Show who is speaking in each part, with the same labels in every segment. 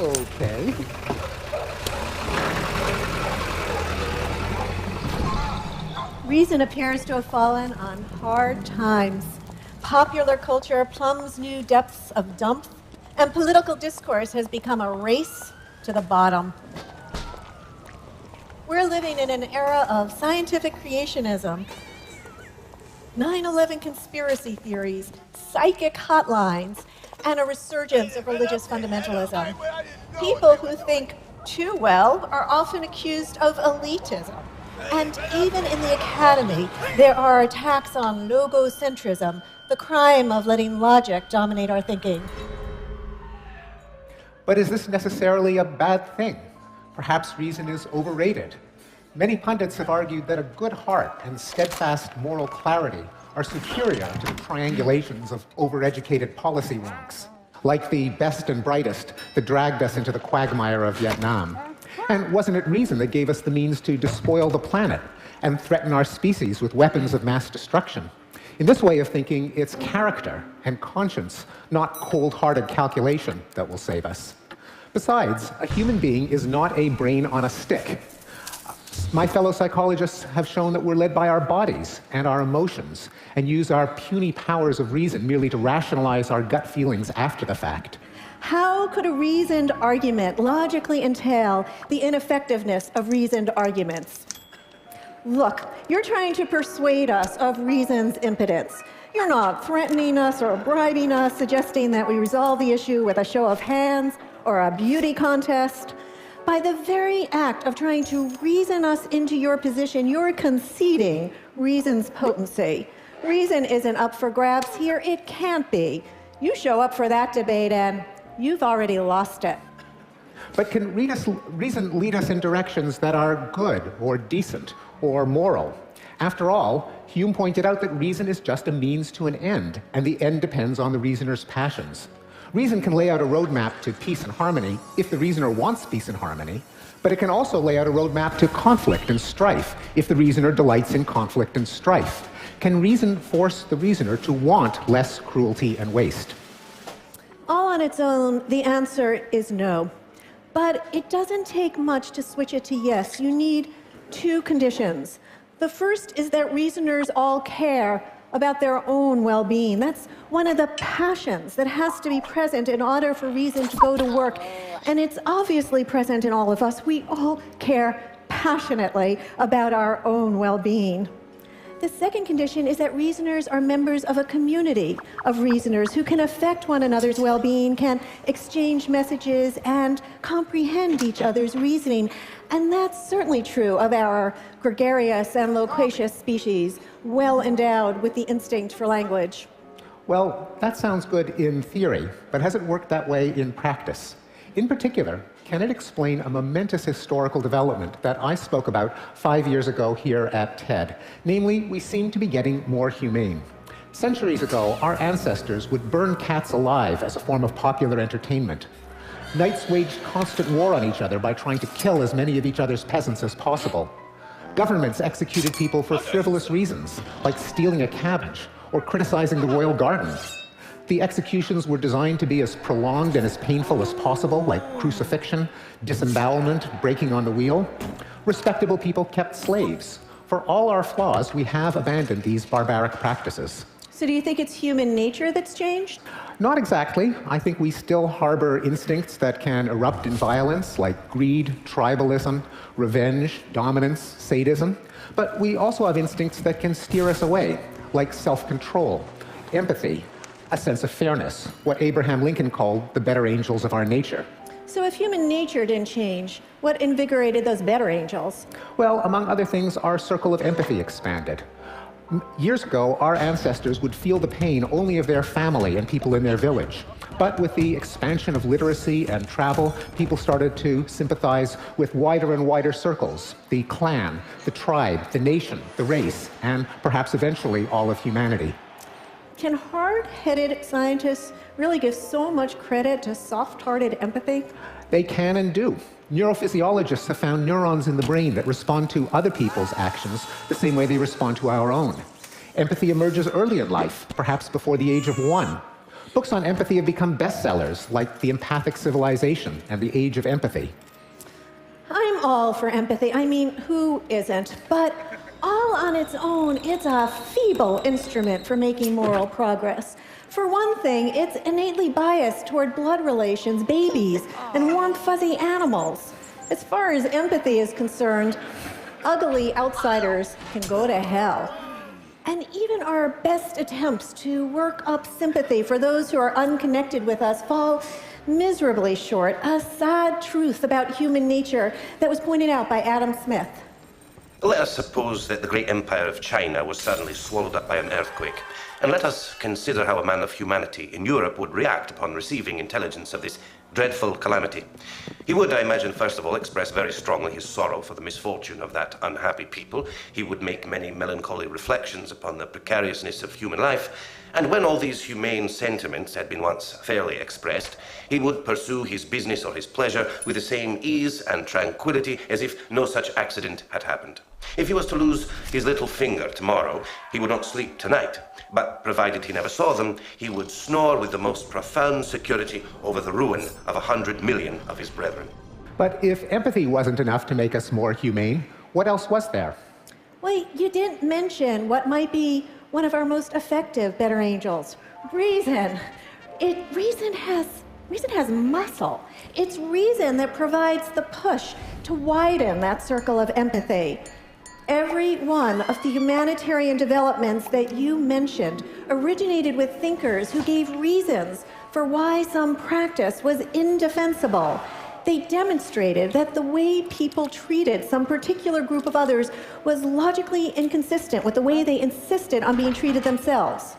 Speaker 1: Okay.
Speaker 2: Reason appears to have fallen on hard times. Popular culture plumbs new depths of dump, and political discourse has become a race to the bottom. We're living in an era of scientific creationism, 9/11 conspiracy theories, psychic hotlines, and a resurgence of religious fundamentalism. People who think too well are often accused of elitism. And even in the academy, there are attacks on logocentrism, the crime of letting logic dominate our thinking.
Speaker 3: But is this necessarily a bad thing? Perhaps reason is overrated. Many pundits have argued that a good heart and steadfast moral clarity are superior to the triangulations of overeducated policy wonks, like the best and brightest that dragged us into the quagmire of Vietnam. And wasn't it reason that gave us the means to despoil the planet and threaten our species with weapons of mass destruction? In this way of thinking, it's character and conscience, not cold-hearted calculation, that will save us. Besides, a human being is not a brain on a stick. My fellow psychologists have shown that we're led by our bodies and our emotions and use our puny powers of reason merely to rationalize our gut feelings after the fact.
Speaker 2: How could a reasoned argument logically entail the ineffectiveness of reasoned arguments? Look, you're trying to persuade us of reason's impotence. You're not threatening us or bribing us, suggesting that we resolve the issue with a show of hands or a beauty contest. By the very act of trying to reason us into your position, you're conceding reason's potency. Reason isn't up for grabs here. It can't be. You show up for that debate and you've already lost it.
Speaker 3: But can reason lead us in directions that are good or decent or moral? After all, Hume pointed out that reason is just a means to an end, and the end depends on the reasoner's passions. Reason can lay out a roadmap to peace and harmony if the reasoner wants peace and harmony, but it can also lay out a roadmap to conflict and strife if the reasoner delights in conflict and strife. Can reason force the reasoner to want less cruelty and waste?
Speaker 2: All on its own, the answer is no. But it doesn't take much to switch it to yes. You need two conditions. The first is that reasoners all care about their own well-being. That's one of the passions that has to be present in order for reason to go to work. And it's obviously present in all of us. We all care passionately about our own well-being. The second condition is that reasoners are members of a community of reasoners who can affect one another's well-being, can exchange messages, and comprehend each other's reasoning. And that's certainly true of our gregarious and loquacious species, well endowed with the instinct for language.
Speaker 3: Well, that sounds good in theory, but has it worked that way in practice? In particular, can it explain a momentous historical development that I spoke about 5 years ago here at TED? Namely, we seem to be getting more humane. Centuries ago, our ancestors would burn cats alive as a form of popular entertainment. Knights waged constant war on each other by trying to kill as many of each other's peasants as possible. Governments executed people for frivolous reasons, like stealing a cabbage or criticizing the royal garden. The executions were designed to be as prolonged and as painful as possible, like crucifixion, disembowelment, breaking on the wheel. Respectable people kept slaves. For all our flaws, we have abandoned these barbaric practices.
Speaker 2: So do you think it's human nature that's changed?
Speaker 3: Not exactly. I think we still harbor instincts that can erupt in violence, like greed, tribalism, revenge, dominance, sadism. But we also have instincts that can steer us away, like self-control, empathy, a sense of fairness, what Abraham Lincoln called the better angels of our nature.
Speaker 2: So if human nature didn't change, what invigorated those better angels?
Speaker 3: Well, among other things, our circle of empathy expanded. Years ago, our ancestors would feel the pain only of their family and people in their village. But with the expansion of literacy and travel, people started to sympathize with wider and wider circles: the clan, the tribe, the nation, the race, and perhaps eventually all of humanity.
Speaker 2: Can hard-headed scientists really give so much credit to soft-hearted empathy?
Speaker 3: They can and do. Neurophysiologists have found neurons in the brain that respond to other people's actions the same way they respond to our own. Empathy emerges early in life, perhaps before the age of 1. Books on empathy have become bestsellers, like The Empathic Civilization and The Age of Empathy.
Speaker 2: I'm all for empathy. I mean, who isn't? But all on its own, it's a feeble instrument for making moral progress. For one thing, it's innately biased toward blood relations, babies, and warm, fuzzy animals. As far as empathy is concerned, ugly outsiders can go to hell. And even our best attempts to work up sympathy for those who are unconnected with us fall miserably short, a sad truth about human nature that was pointed out by Adam Smith.
Speaker 1: Let us suppose that the great empire of China was suddenly swallowed up by an earthquake, and let us consider how a man of humanity in Europe would react upon receiving intelligence of this dreadful calamity. He would, I imagine, first of all, express very strongly his sorrow for the misfortune of that unhappy people. He would make many melancholy reflections upon the precariousness of human life, and when all these humane sentiments had been once fairly expressed, he would pursue his business or his pleasure with the same ease and tranquility as if no such accident had happened. If he was to lose his little finger tomorrow, he would not sleep tonight, but provided he never saw them, he would snore with the most profound security over the ruin of 100 million of his brethren.
Speaker 3: But if empathy wasn't enough to make us more humane, what else was there?
Speaker 2: Well, you didn't mention what might be one of our most effective better angels, reason. Reason has muscle. It's reason that provides the push to widen that circle of empathy. Every one of the humanitarian developments that you mentioned originated with thinkers who gave reasons for why some practice was indefensible. They demonstrated that the way people treated some particular group of others was logically inconsistent with the way they insisted on being treated themselves.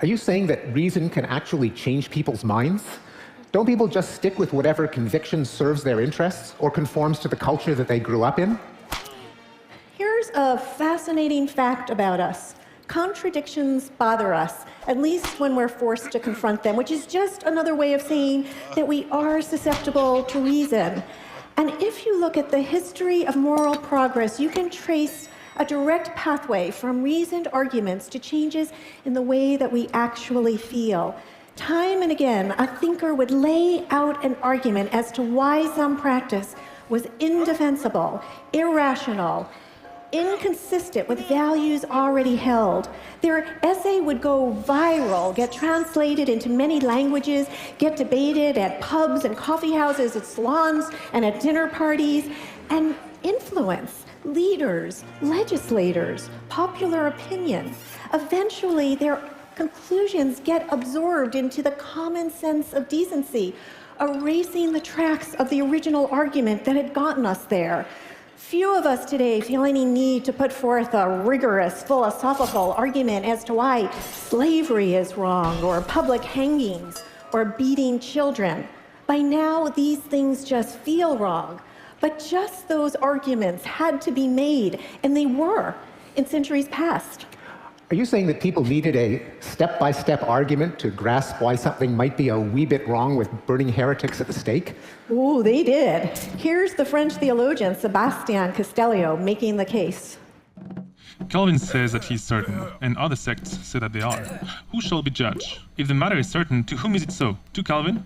Speaker 3: Are you saying that reason can actually change people's minds? Don't people just stick with whatever conviction serves their interests or conforms to the culture that they grew up in?
Speaker 2: Here's a fascinating fact about us. Contradictions bother us, at least when we're forced to confront them, which is just another way of saying that we are susceptible to reason. And if you look at the history of moral progress, you can trace a direct pathway from reasoned arguments to changes in the way that we actually feel. Time and again, a thinker would lay out an argument as to why some practice was indefensible, irrational, inconsistent with values already held. Their essay would go viral, get translated into many languages, get debated at pubs and coffee houses, at salons and at dinner parties, and influence leaders, legislators, popular opinion. Eventually, their conclusions get absorbed into the common sense of decency, erasing the tracks of the original argument that had gotten us there. Few of us today feel any need to put forth a rigorous philosophical argument as to why slavery is wrong, or public hangings, or beating children. By now, these things just feel wrong. But just those arguments had to be made, and they were in centuries past.
Speaker 3: Are you saying that people needed a step-by-step argument to grasp why something might be a wee bit wrong with burning heretics at the stake?
Speaker 2: Oh, they did. Here's the French theologian Sebastian Castellio making the case.
Speaker 4: Calvin says that he is certain, and other sects say that they are. Who shall be judge? If the matter is certain, to whom is it so? To Calvin?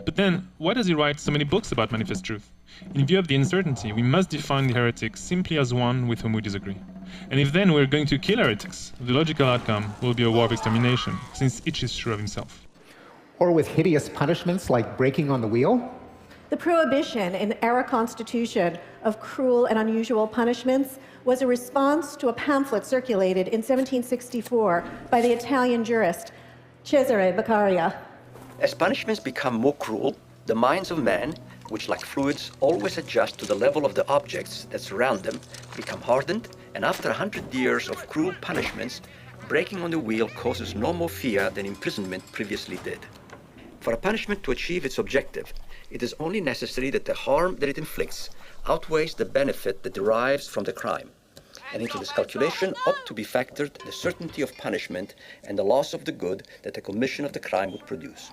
Speaker 4: But then, why does he write so many books about manifest truth? In view of the uncertainty, we must define the heretic simply as one with whom we disagree. And if then we're going to kill heretics, the logical outcome will be a war of extermination, since each is sure of himself.
Speaker 3: Or with hideous punishments like breaking on the wheel?
Speaker 2: The prohibition in our Constitution of cruel and unusual punishments was a response to a pamphlet circulated in 1764 by the Italian jurist Cesare Beccaria.
Speaker 5: As punishments become more cruel, the minds of men, which like fluids always adjust to the level of the objects that surround them, become hardened, and after 100 years of cruel punishments, breaking on the wheel causes no more fear than imprisonment previously did. For a punishment to achieve its objective, it is only necessary that the harm that it inflicts outweighs the benefit that derives from the crime. And into this calculation ought to be factored the certainty of punishment and the loss of the good that the commission of the crime would produce.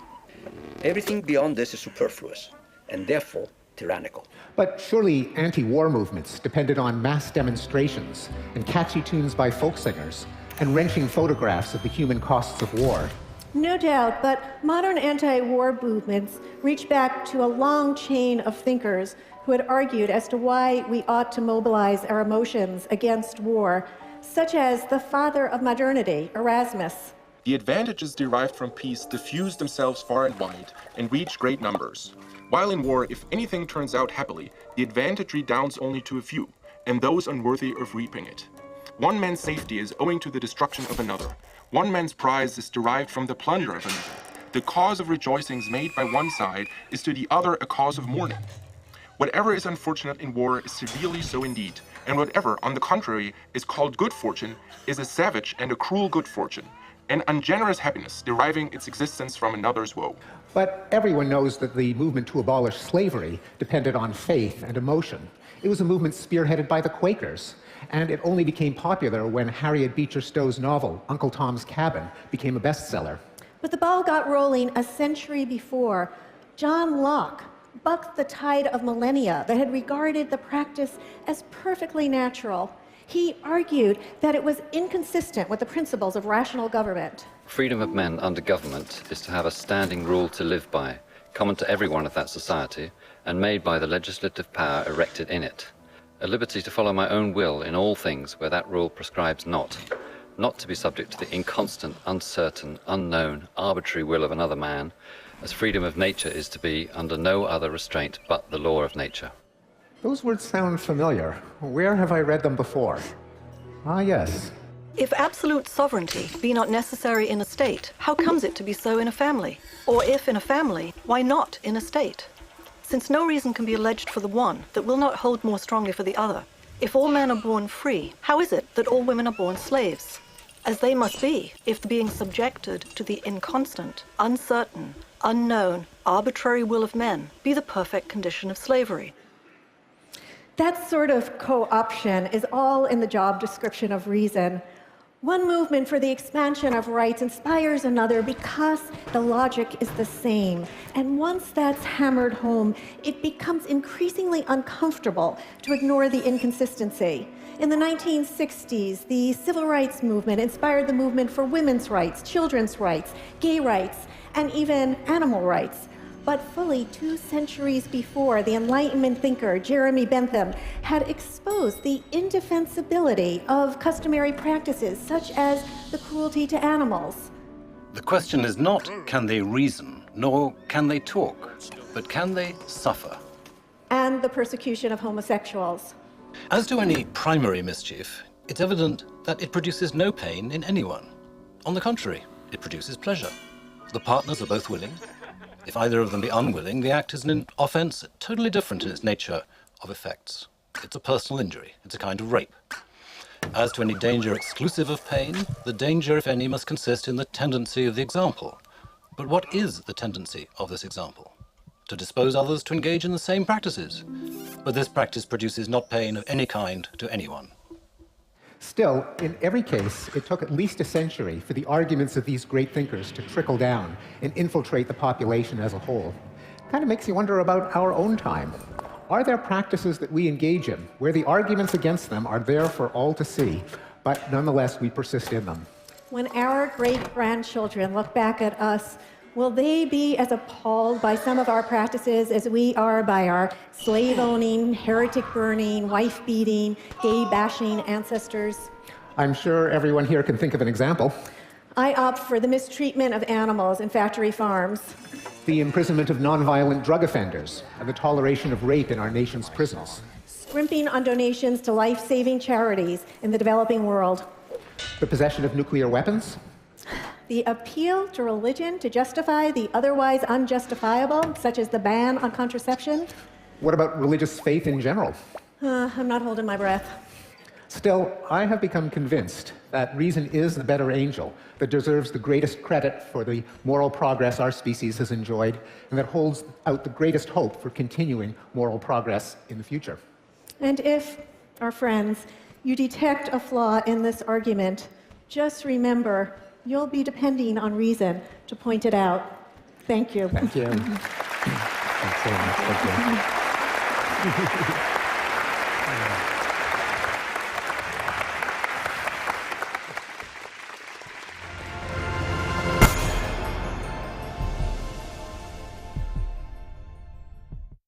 Speaker 5: Everything beyond this is superfluous, and therefore tyrannical.
Speaker 3: But surely anti-war movements depended on mass demonstrations and catchy tunes by folk singers and wrenching photographs of the human costs of war.
Speaker 2: No doubt, but modern anti-war movements reach back to a long chain of thinkers who had argued as to why we ought to mobilize our emotions against war, such as the father of modernity, Erasmus.
Speaker 6: The advantages derived from peace diffuse themselves far and wide and reach great numbers. While in war, if anything turns out happily, the advantage redounds only to a few, and those unworthy of reaping it. One man's safety is owing to the destruction of another. One man's prize is derived from the plunder of another. The cause of rejoicings made by one side is to the other a cause of mourning. Whatever is unfortunate in war is severely so indeed, and whatever, on the contrary, is called good fortune is a savage and a cruel good fortune, an ungenerous happiness deriving its existence from another's woe.
Speaker 3: But everyone knows that the movement to abolish slavery depended on faith and emotion. It was a movement spearheaded by the Quakers, and it only became popular when Harriet Beecher Stowe's novel, Uncle Tom's Cabin, became a bestseller.
Speaker 2: But the ball got rolling a century before. John Locke bucked the tide of millennia that had regarded the practice as perfectly natural. He argued that it was inconsistent with the principles of rational government.
Speaker 7: Freedom of men under government is to have a standing rule to live by, common to everyone of that society, and made by the legislative power erected in it. A liberty to follow my own will in all things where that rule prescribes not to be subject to the inconstant, uncertain, unknown, arbitrary will of another man, as freedom of nature is to be under no other restraint but the law of nature.
Speaker 3: Those words sound familiar. Where have I read them before? Ah, yes.
Speaker 8: If absolute sovereignty be not necessary in a state, how comes it to be so in a family? Or if in a family, why not in a state? Since no reason can be alleged for the one that will not hold more strongly for the other. If all men are born free, how is it that all women are born slaves? As they must be, if the being subjected to the inconstant, uncertain, unknown, arbitrary will of men be the perfect condition of slavery.
Speaker 2: That sort of co-option is all in the job description of reason. One movement for the expansion of rights inspires another because the logic is the same. And once that's hammered home, it becomes increasingly uncomfortable to ignore the inconsistency. In the 1960s, the civil rights movement inspired the movement for women's rights, children's rights, gay rights, and even animal rights. But fully 2 centuries before, the Enlightenment thinker Jeremy Bentham had exposed the indefensibility of customary practices such as the cruelty to animals.
Speaker 9: The question is not, can they reason, nor can they talk, but can they suffer?
Speaker 2: And the persecution of homosexuals.
Speaker 9: As to any primary mischief, it's evident that it produces no pain in anyone. On the contrary, it produces pleasure. The partners are both willing. If either of them be unwilling, the act is an offence totally different in its nature of effects. It's a personal injury. It's a kind of rape. As to any danger exclusive of pain, the danger, if any, must consist in the tendency of the example. But what is the tendency of this example? To dispose others to engage in the same practices. But this practice produces not pain of any kind to anyone.
Speaker 3: Still, in every case, it took at least a century for the arguments of these great thinkers to trickle down and infiltrate the population as a whole. Kind of makes you wonder about our own time. Are there practices that we engage in where the arguments against them are there for all to see, but nonetheless we persist in them?
Speaker 2: When our great-grandchildren look back at us, will they be as appalled by some of our practices as we are by our slave-owning, heretic-burning, wife-beating, gay-bashing ancestors?
Speaker 3: I'm sure everyone here can think of an example.
Speaker 2: I opt for the mistreatment of animals in factory farms.
Speaker 3: The imprisonment of nonviolent drug offenders and the toleration of rape in our nation's prisons.
Speaker 2: Scrimping on donations to life-saving charities in the developing world.
Speaker 3: The possession of nuclear weapons.
Speaker 2: The appeal to religion to justify the otherwise unjustifiable, such as the ban on contraception.
Speaker 3: What about religious faith in general?
Speaker 2: I'm not holding my breath.
Speaker 3: Still, I have become convinced that reason is the better angel that deserves the greatest credit for the moral progress our species has enjoyed and that holds out the greatest hope for continuing moral progress in the future.
Speaker 2: And if, our friends, you detect a flaw in this argument, just remember, you'll be depending on reason to point it out. Thank you.
Speaker 3: Thank you. Thanks very much. Thank you.